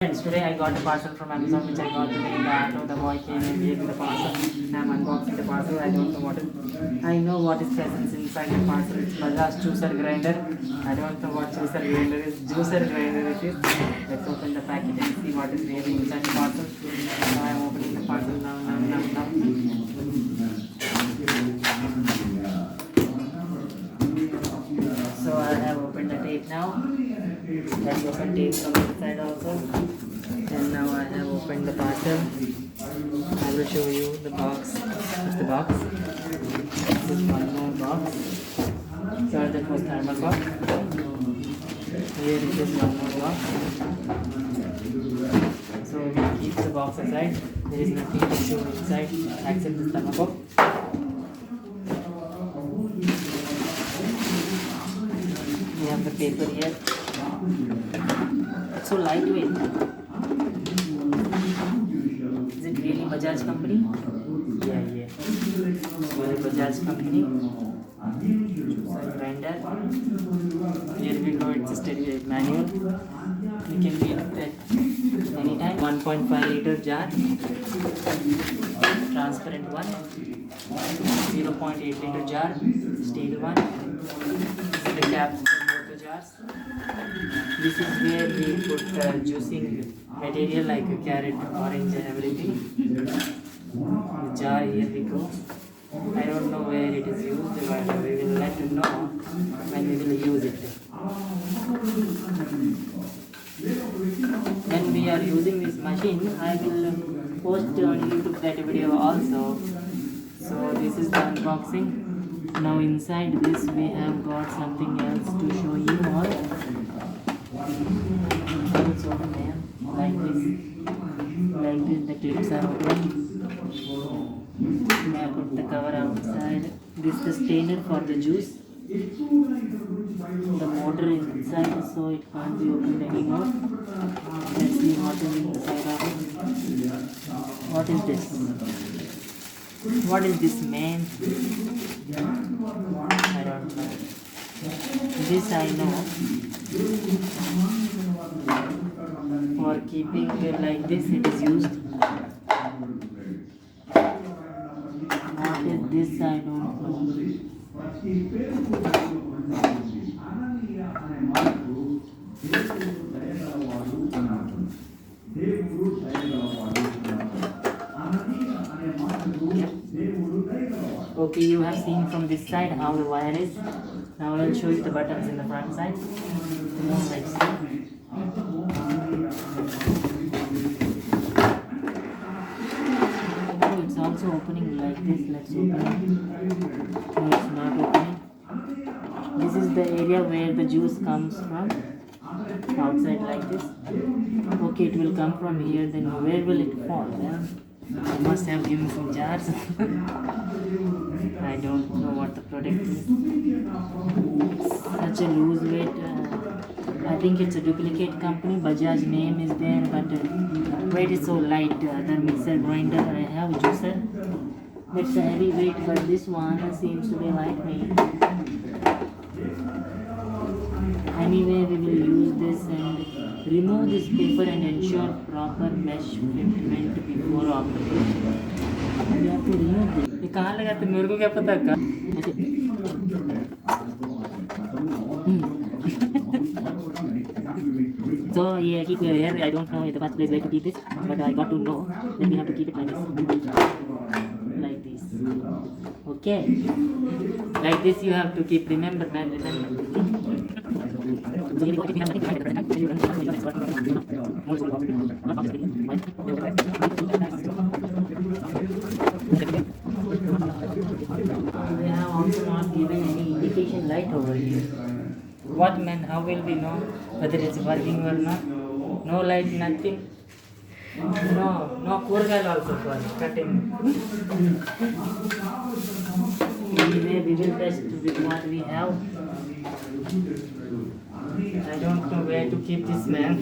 Friends, today I got a parcel from Amazon which I got today in the auto. The boy came and gave me the parcel. I'm unboxing the parcel. I don't know what it. I know what is present inside the parcel. It's Bajaj juicer grinder. I don't know what juicer grinder is. Juicer grinder it is. Let's open the packet and see what is really inside the parcel. Now I'm opening the parcel now. So I have opened the tape now. Let's open tape from the inside also. And now I have opened the parcel. I will show you the box. It's the box. This is one more box. So that was thermal box. Here it is one more box. So we keep the box aside. There is nothing to show inside except this thermal box. We have the paper here. It's so lightweight. Is it really Bajaj company? Yeah. Really Bajaj company. Juicer grinder. Here we go. It's a steady manual. You can read it anytime. 1.5 liter jar. Transparent one. 0.8 liter jar. Steel one. This is the cap for both the jars. This is where we put juicing material like carrot, orange and everything. The jar, here we go. I don't know where it is used, but we will let you know when we will use it. When we are using this machine, I will post on YouTube that video also. So this is the unboxing. Now inside this we have got something else to show you all. It's open there, like this the clips are open. I put the cover outside. This is the strainer for the juice. The motor is inside, so it can't be opened anymore. Let's see what is inside of it. What is this? What is this, man? I don't know. This I know. For keeping it like this, it is used. What is this? I don't know. Okay, you have seen from this side how the wire is. Now I will show you the buttons in the front side. Let's see. Oh, it's also opening like this. Let's open it. No, it's not opening. This is the area where the juice comes from. Outside like this. Okay, it will come from here. Then where will it fall? I must have given some jars. I don't know what the product is. It's such a loose weight. I think it's a duplicate company. Bajaj name is there, but weight is so light. The mixer grinder I have juicer. It's a heavy weight, but this one seems to be lightweight. Anyway, we will use this and remove this paper and ensure proper mesh fitment before operating. You have to remove this. ये कहाँ लगाते मेरे को क्या पता का? So yeah, keep it here. I don't know the best place where to keep it, but I got to know that we have to keep it like this. Okay, like this you have to keep. Remember, man. They have also not given any indication light over here. What, man? How will we know whether it's working or not? No light, nothing. No kurgal also for cutting. Anyway, we will test with what we have. I don't know where to keep this, man.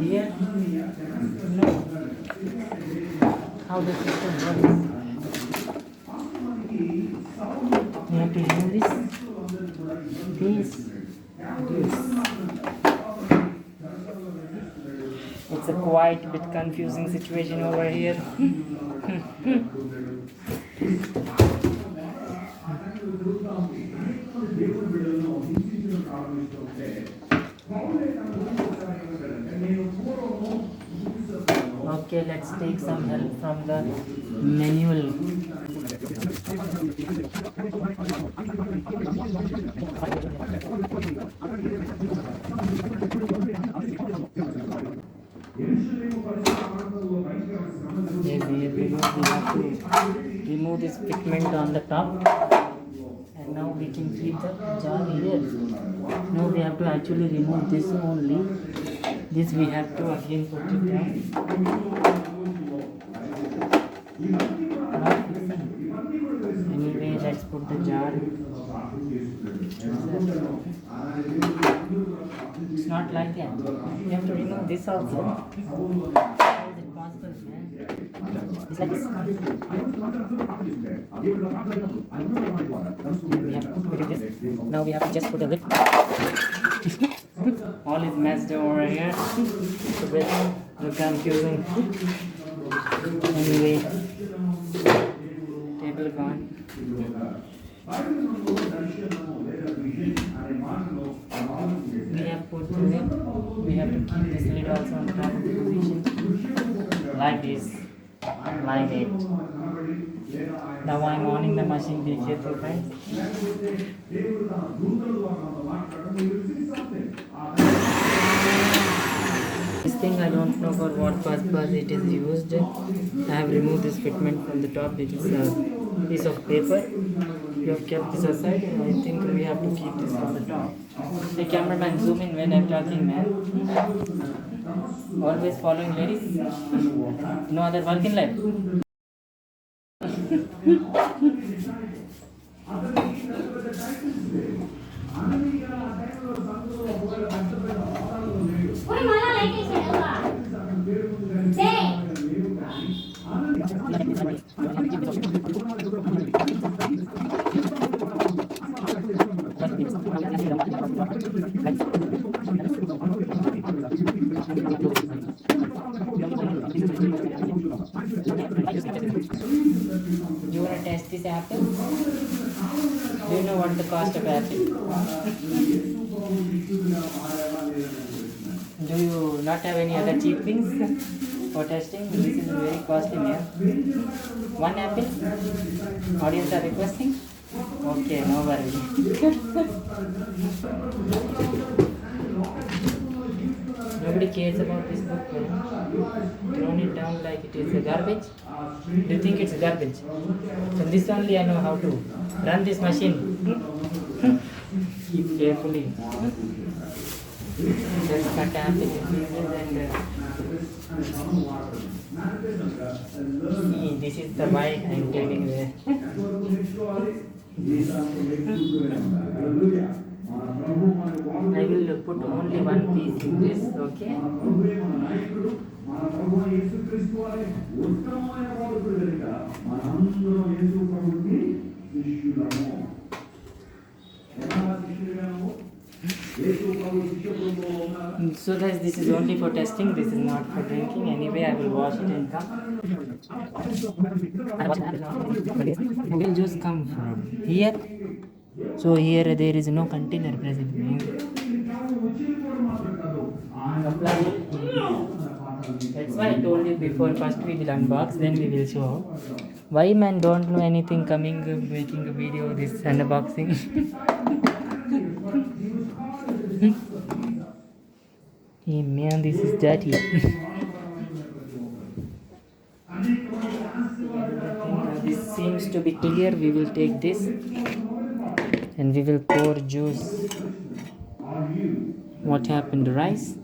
Here? No. How the system works? You have to remove this. It's a quite bit confusing situation over here. Okay, let's take some help from the manual. Yes, here we have to remove this pigment on the top, and now we can keep the jar here. Now we have to actually remove this only. This we have to again put it down. Not fixing. Anyway, let's put the jar. It's not like that. You have to remove this also. How is it possible, man? It's like this. We have to put it this. Now we have to just put a lip. All is messed over here. It's a bit confusing. Anyway, table gone. We have put it. We have to keep this lid also on top of the position. Like this. Like it. Now I'm on the machine. Be careful, friends. This thing I don't know for what purpose it is used. I have removed this fitment from the top. It is a piece of paper. You have kept this aside, and I think we have to keep this from the top. Hey cameraman, zoom in when I'm talking, man. Always following ladies. No other work in life. You want to test this apple? Do you know what the cost of apple? Do you not have any other cheap things for testing? This is very costly, man. One apple? Audience are requesting? Okay, no worries. Nobody cares about this book, man. Thrown it down like it is a garbage. Do you think it's a garbage? From this only I know how to run this machine. Keep carefully. Just cut apple in pieces and see, this is the why I'm telling you. I will put only one piece in this, okay? So guys, this is only for testing, this is not for drinking. Anyway, I will wash it and come. Will juice come from here. So here there is no container present. That's why I told you before, first we will unbox, then we will show. Why man don't know anything coming, making a video, this unboxing. Hey man, this is dirty. This seems to be clear. We will take this and we will pour juice. What happened? Rice?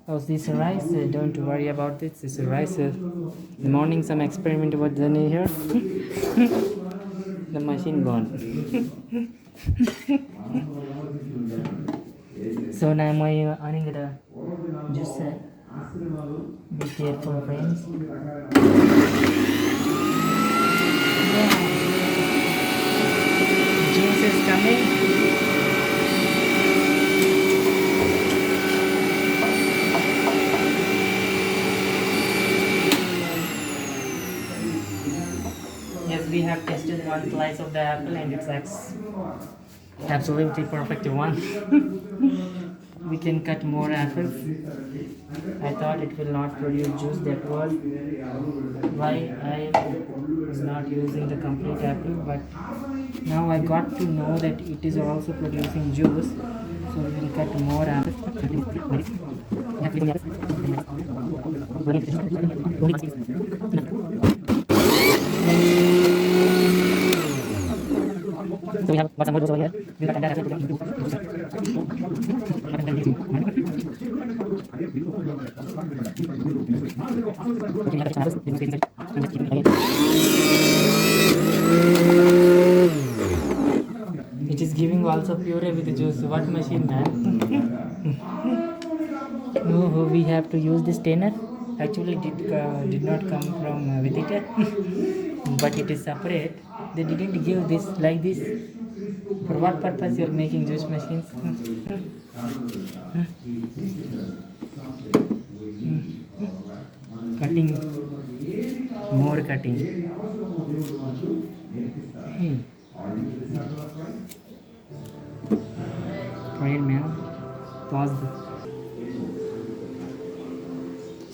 How's this rice? Don't worry about this. This is rice. In the morning some experiment was done here. The machine gone. So now I'm on the juice. Be careful, friends. Yeah. Juice is coming. have tested one slice of the apple and it's absolutely perfect one. We can cut more apples. I thought it will not produce juice. That was why I was not using the complete apple, but now I got to know that it is also producing juice. So we will cut more apples. So we have got some more juice over here. We'll cut that apple. It is giving also puree with the juice. What machine, man? No, we have to use this strainer. Actually, did not come from with it, but it is separate. They didn't give this like this. For what purpose you are making juice machines? Cutting, more cutting. Wait, man. Pause.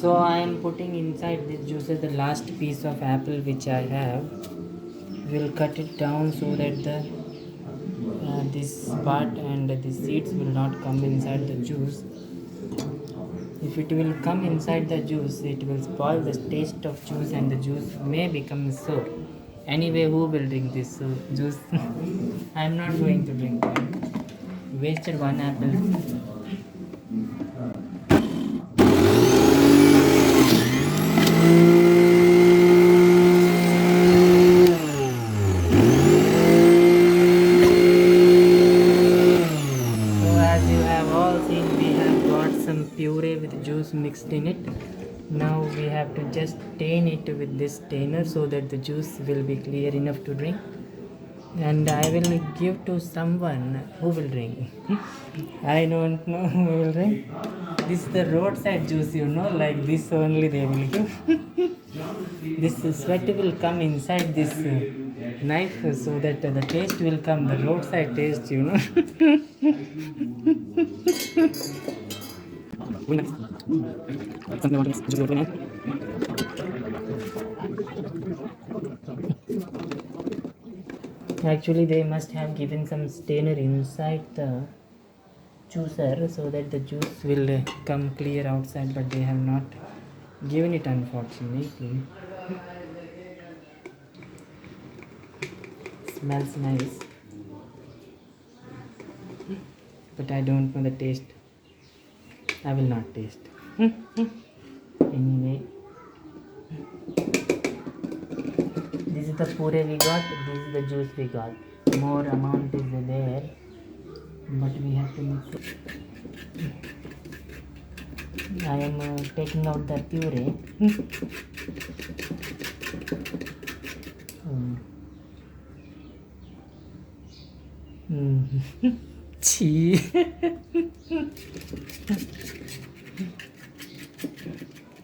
So I am putting inside this juices the last piece of apple which I have. We'll cut it down so that the this part and the seeds will not come inside the juice. If it will come inside the juice, it will spoil the taste of juice and the juice may become sour. Anyway, who will drink this juice? I am not going to drink it. Wasted one apple. Puree with juice mixed in it. Now we have to just stain it with this stainer so that the juice will be clear enough to drink, and I will give to someone who will drink. I don't know who will drink. This is the roadside juice, you know, like this only they will give. This sweat will come inside this knife so that the taste will come, the roadside taste, you know. Actually, they must have given some stainer inside the juicer so that the juice will come clear outside, but they have not given it, unfortunately. Smells nice, but I don't know the taste. I will not taste. Anyway, this is the puree we got, this is the juice we got. More amount is there, but we have to mix it. I am taking out the puree.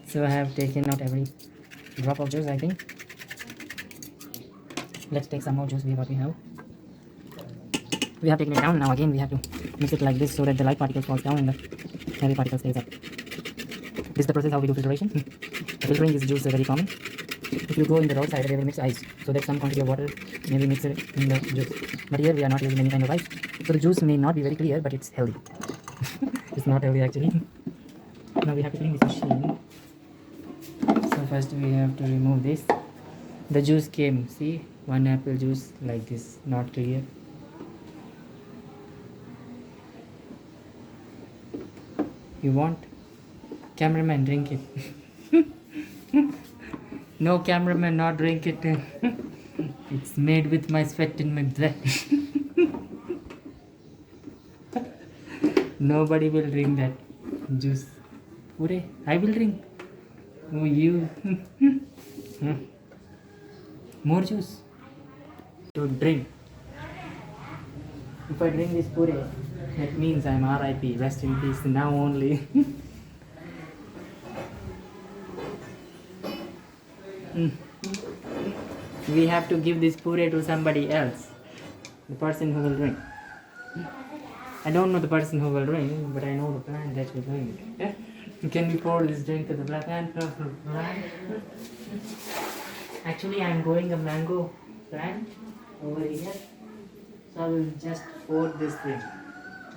So I have taken out every drop of juice, I think. Let's take some more juice, what we have. We have taken it down. Now again we have to mix it like this so that the light particles falls down and the heavy particle stays up. This is the process how we do filtration. Filtering this juice is very common. If you go in the roadside, they will mix ice so that some quantity of water may be mixed in the juice. But here we are not using any kind of ice, so the juice may not be very clear, but it's healthy. It's not healthy actually. Now we have to clean this machine. So first we have to remove this. The juice came, see, one apple juice like this, not clear. You want? Cameraman, drink it. No, cameraman, not drink it. It's made with my sweat and my blood. Nobody will drink that juice. Puree, I will drink. Oh, you. More juice to drink. If I drink this puree, that means I'm RIP, rest in peace, now only. we have to give this puree to somebody else, the person who will drink. I don't know the person who will drink, but I know the plant that will drink. Yeah? Can we pour this drink to the plant? Actually, I'm growing a mango plant over here, so I will just pour this drink.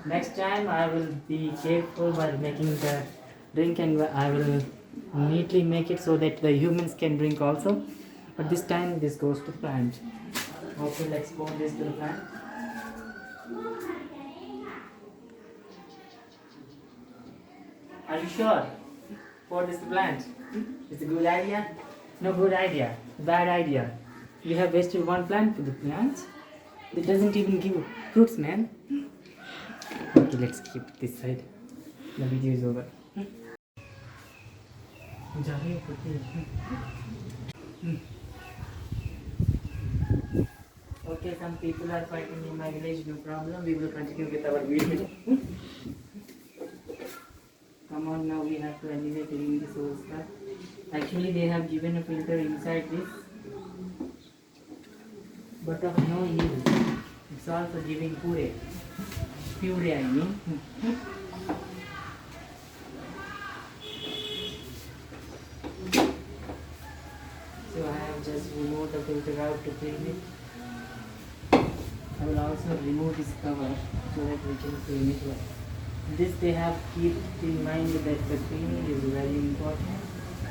Next time I will be careful while making the drink, and I will neatly make it so that the humans can drink also. But this time this goes to plant. Okay, let's pour this to the plant. Are you sure? Pour this to plant. It's a good idea? No good idea. Bad idea. You have wasted one plant for the plant. It doesn't even give fruits, man. Okay, let's keep this side. The video is over. Okay, some people are fighting in my village, no problem. We will continue with our video. Come on, now we have to anyway clean this whole stuff. Actually, they have given a filter inside this, but of no use. It's also giving puree. Puree, I mean. So I have just removed the filter out to clean it. I will also remove this cover so that we can clean it well. This they have keep in mind that the cleaning is very important,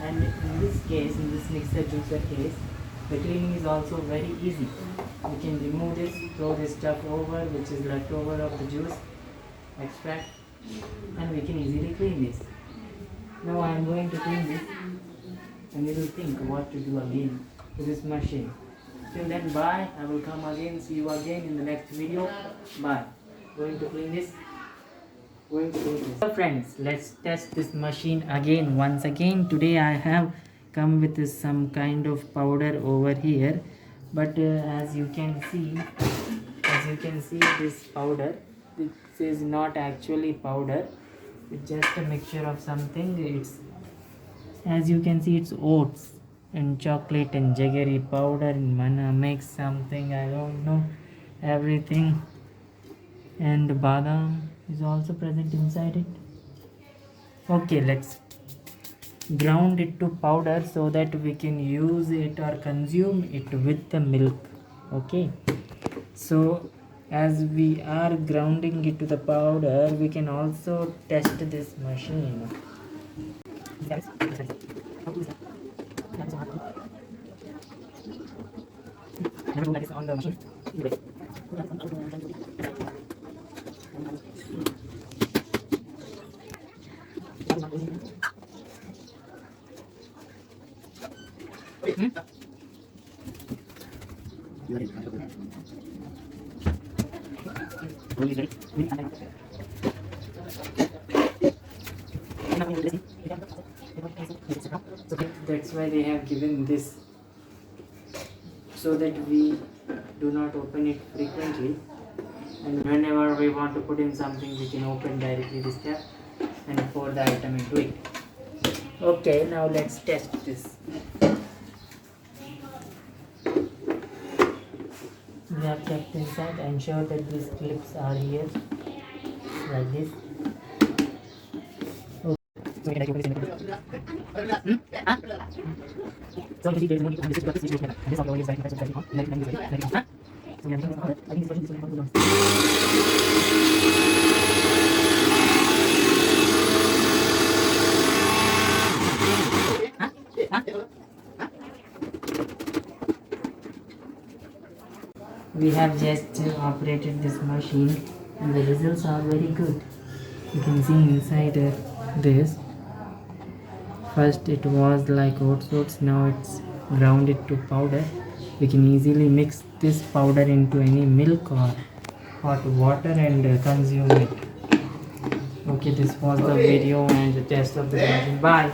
and in this case, in this mixer juicer case, the cleaning is also very easy. We can remove this, throw this stuff over which is left over of the juice extract, and we can easily clean this. Now I am going to clean this, and we will think what to do again to this machine. Till then, bye. I will come again, see you again in the next video. Bye. Going to clean this. So friends, let's test this machine again once again. Today I have come with some kind of powder over here, but as you can see this powder, this is not actually powder. It's just a mixture of something. It's, as you can see, it's oats and chocolate and jaggery powder and manna mix something, I don't know, everything, and badam is also present inside it. Okay, let's ground it to powder so that we can use it or consume it with the milk. Okay, so as we are grounding it to the powder, we can also test this machine. Never do like this on the machine. That's why they have given this, so that we do not open it frequently, and whenever we want to put in something, we can open directly this cap and pour the item into it. Okay, now let's test this. We have kept inside. Ensure that these clips are here, like this. We have just operated this machine, and the results are very good. You can see inside this. First it was like oats, now it's grounded to powder. We can easily mix this powder into any milk or hot water and consume it. Okay, this was the video and the test of the machine. Bye.